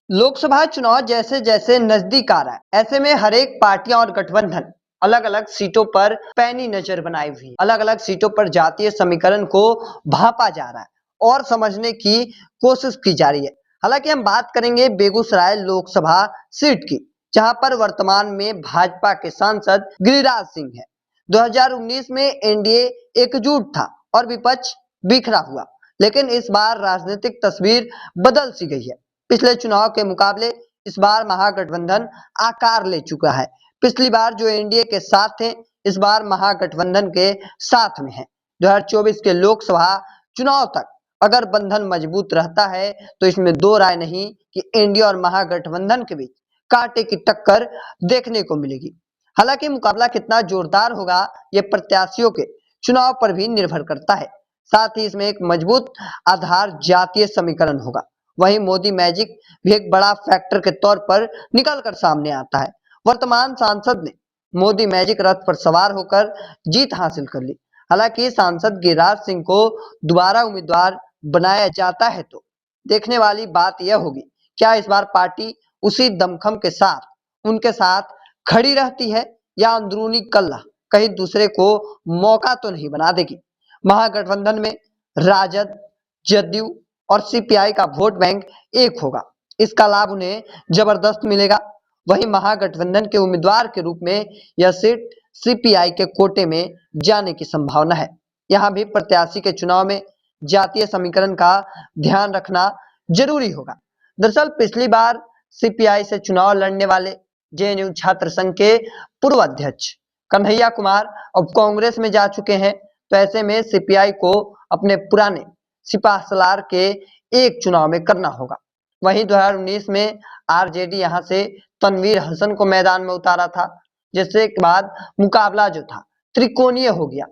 लोकसभा चुनाव जैसे जैसे नजदीक आ रहा है, ऐसे में हर एक पार्टियां और गठबंधन अलग अलग सीटों पर पैनी नजर बनाई हुई है। अलग अलग सीटों पर जातीय समीकरण को भांपा जा रहा है और समझने की कोशिश की जा रही है। हालांकि हम बात करेंगे बेगूसराय लोकसभा सीट की, जहां पर वर्तमान में भाजपा के सांसद गिरिराज सिंह है। 2019 में एनडीए एकजुट था और विपक्ष बिखरा हुआ, लेकिन इस बार राजनीतिक तस्वीर बदल सी गई है। पिछले चुनाव के मुकाबले इस बार महागठबंधन आकार ले चुका है। पिछली बार जो एनडीए के साथ थे, इस बार महागठबंधन के साथ में है। 2024 के लोकसभा चुनाव तक अगर बंधन मजबूत रहता है तो इसमें दो राय नहीं कि एनडीए और महागठबंधन के बीच कांटे की टक्कर देखने को मिलेगी। हालांकि मुकाबला कितना जोरदार होगा, ये प्रत्याशियों के चुनाव पर भी निर्भर करता है। साथ ही इसमें एक मजबूत आधार जातीय समीकरण होगा। वहीं मोदी मैजिक भी एक बड़ा फैक्टर के तौर पर निकल कर सामने आता है। वर्तमान सांसद ने मोदी मैजिक रथ पर सवार होकर जीत हासिल कर ली। हालांकि सांसद गिरिराज सिंह को दोबारा उम्मीदवार बनाया जाता है तो देखने वाली बात यह होगी, क्या इस बार पार्टी उसी दमखम के साथ उनके साथ खड़ी रहती है या अंदरूनी कलह कहीं दूसरे को मौका तो नहीं बना देगी। महागठबंधन में राजद, जदयू और सीपीआई का वोट बैंक एक होगा। इसका लाभ उन्हें जबरदस्त मिलेगा। वहीं महागठबंधन के उम्मीदवार के रूप में यह सीट सीपीआई के कोटे में जाने की संभावना है। यहां भी प्रत्याशी के चुनाव में जातीय समीकरण का ध्यान रखना जरूरी होगा। दरअसल पिछली बार सीपीआई से चुनाव लड़ने वाले जेएनयू छात्र संघ के पूर्व अध्यक्ष कन्हैया कुमार अब कांग्रेस में जा चुके हैं, तो ऐसे में सीपीआई को अपने पुराने सिपाहसलार के एक चुनाव में करना होगा। वहीं 2019 में आरजेडी यहां से तनवीर हसन को मैदान में उतारा था, जिससे के बाद मुकाबला जो था त्रिकोणीय हो गया।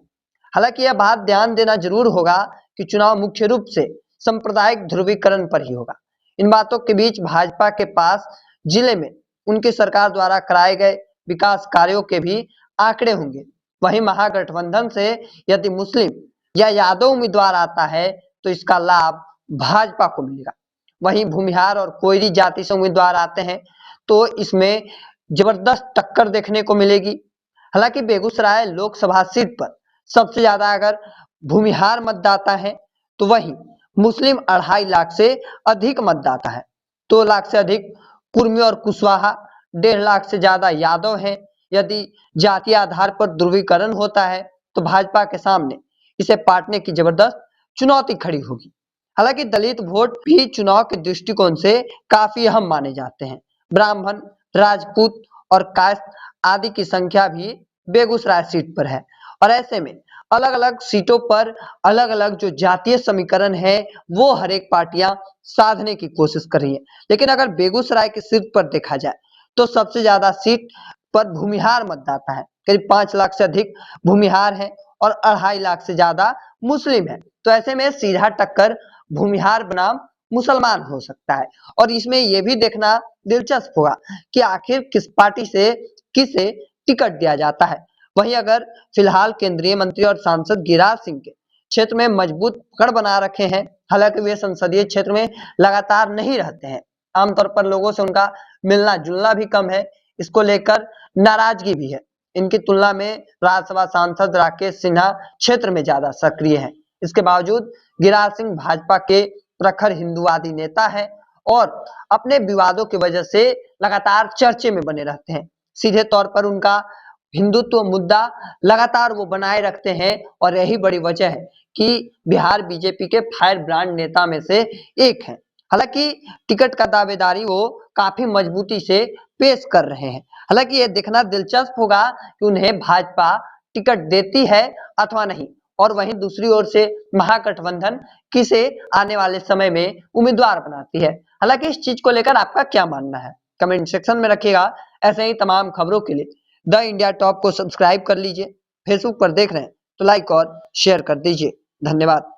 हालांकि यह बात ध्यान देना जरूर होगा कि चुनाव मुख्य रूप से सांप्रदायिक ध्रुवीकरण पर ही होगा। इन बातों के बीच भाजपा के पास जिले में उनकी सरकार द्वारा कराए गए विकास कार्यों के भी आंकड़े होंगे। वहीं महागठबंधन से यदि मुस्लिम या यादव उम्मीदवार आता है तो इसका लाभ भाजपा को मिलेगा। वहीं भूमिहार और कोयरी जाति से उम्मीदवार आते हैं तो इसमें जबरदस्त टक्कर देखने को मिलेगी। हालांकि बेगूसराय लोकसभा सीट पर सबसे ज्यादा अगर भूमिहार मतदाता है तो वहीं मुस्लिम 2.5 लाख से अधिक मतदाता है। 2 लाख से अधिक कुर्मी और कुशवाहा, 1.5 लाख से ज्यादा यादव हैं। यदि जातीय आधार पर ध्रुवीकरण होता है तो भाजपा के सामने इसे पाटने की जबरदस्त चुनौती खड़ी होगी। हालांकि दलित वोट भी चुनाव के दृष्टिकोण से काफी अहम माने जाते हैं। ब्राह्मण, राजपूत और कायस्थ आदि की संख्या भी बेगूसराय सीट पर है और ऐसे में अलग अलग सीटों पर अलग अलग जो जातीय समीकरण है वो हर एक पार्टियां साधने की कोशिश कर रही है। लेकिन अगर बेगूसराय की सीट पर देखा जाए तो सबसे ज्यादा सीट पर भूमिहार मतदाता है, करीब 5 लाख से अधिक भूमिहार है और 2.5 लाख से ज्यादा मुस्लिम है। तो ऐसे में सीधा टक्कर भूमिहार बनाम मुसलमान हो सकता है और इसमें यह भी देखना दिलचस्प होगा कि आखिर किस पार्टी से किसे टिकट दिया जाता है। वहीं अगर फिलहाल केंद्रीय मंत्री और सांसद गिरिराज सिंह के क्षेत्र में मजबूत पकड़ बना रखे हैं, हालांकि वे संसदीय क्षेत्र में लगातार नहीं रहते हैं, आमतौर पर लोगों से उनका मिलना जुलना भी कम है, इसको लेकर नाराजगी भी है। इनकी तुलना में राज्यसभा सांसद राकेश सिन्हा क्षेत्र में ज्यादा सक्रिय है। इसके बावजूद गिरिराज सिंह भाजपा के प्रखर हिंदुवादी नेता है और अपने विवादों की वजह से लगातार चर्चे में बने रहते हैं। सीधे तौर पर उनका हिंदुत्व मुद्दा लगातार वो बनाए रखते हैं और यही बड़ी वजह है कि बिहार बीजेपी के फायर ब्रांड नेता में से एक है। हालांकि टिकट का दावेदारी वो काफी मजबूती से पेश कर रहे हैं। हालांकि ये देखना दिलचस्प होगा कि उन्हें भाजपा टिकट देती है अथवा नहीं, और वहीं दूसरी ओर से महागठबंधन किसे आने वाले समय में उम्मीदवार बनाती है। हालांकि इस चीज को लेकर आपका क्या मानना है कमेंट सेक्शन में रखिएगा। ऐसे ही तमाम खबरों के लिए द इंडिया टॉप को सब्सक्राइब कर लीजिए। फेसबुक पर देख रहे हैं तो लाइक और शेयर कर दीजिए। धन्यवाद।